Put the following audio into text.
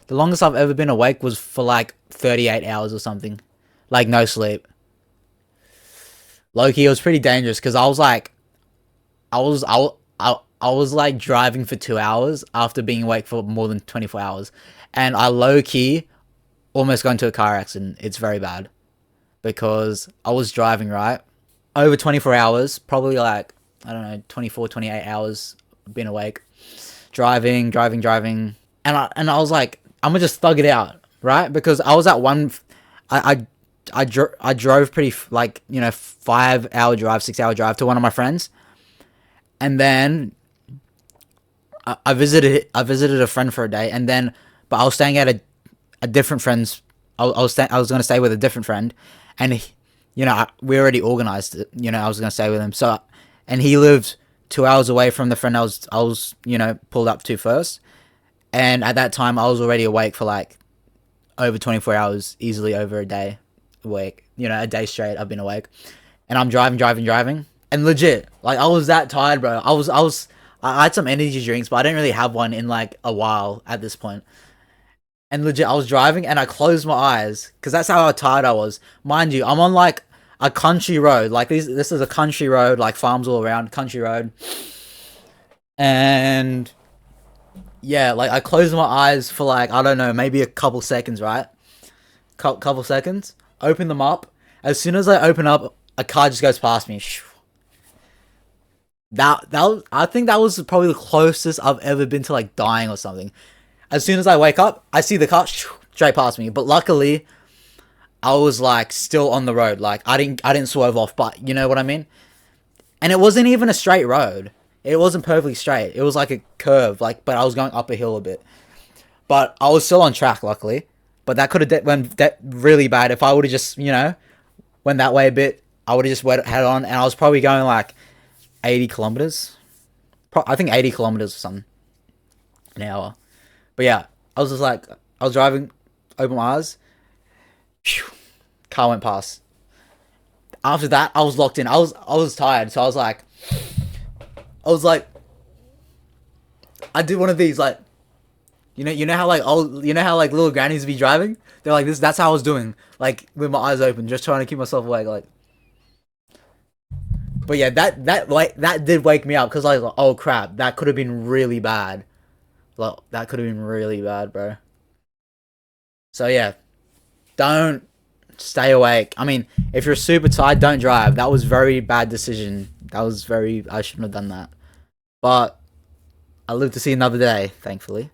The longest I've ever been awake was for like 38 hours or something. Like no sleep. Low-key, it was pretty dangerous because I was like, I was like driving for 2 hours after being awake for more than 24 hours. And I low-key almost got into a car accident. It's very bad. Because I was driving, right? Over 24 hours, probably like, I don't know, 24, 28 hours been awake. Driving. And I was like, I'm gonna just thug it out, right? Because I was at one, I, I drove pretty, like, 5 hour drive, 6 hour drive to one of my friends. And then I visited a friend for a day. And then, but I was staying at a different friend's, I was gonna stay with a different friend, and we already organized it. I was gonna stay with him. So, and he lived 2 hours away from the friend I was pulled up to first. And at that time, I was already awake for like over 24 hours, easily over a day awake. A day straight. I've been awake, and I'm driving, and legit, like I was that tired, bro. I had some energy drinks, but I didn't really have one in like a while at this point. And legit, I was driving and I closed my eyes because that's how tired I was. Mind you, I'm on like a country road. Like this is a country road, like farms all around, country road. And yeah, like I closed my eyes for like, I don't know, maybe a couple seconds, right? Couple seconds. Open them up. As soon as I open up, a car just goes past me. I think that was probably the closest I've ever been to like dying or something. As soon as I wake up, I see the car straight past me. But luckily, I was like still on the road. Like I didn't swerve off, but you know what I mean? And it wasn't even a straight road. It wasn't perfectly straight. It was like a curve, like, but I was going up a hill a bit. But I was still on track, luckily. But that could have went really bad if I would have just, went that way a bit. I would have just went head on, and I was probably going like 80 kilometers. I think 80 kilometers or something an hour. But yeah, I was just like, I was driving, open my eyes, phew, car went past. After that, I was locked in. I was tired, so I was like, I did one of these like, you know how like little grannies be driving. They're like this. That's how I was doing, like with my eyes open, just trying to keep myself awake, like. But yeah, that did wake me up because I was like, oh crap, that could have been really bad. Like that could have been really bad, bro. So yeah, don't stay awake. I mean, if you're super tired, don't drive. That was very bad decision. I shouldn't have done that. But I live to see another day, thankfully.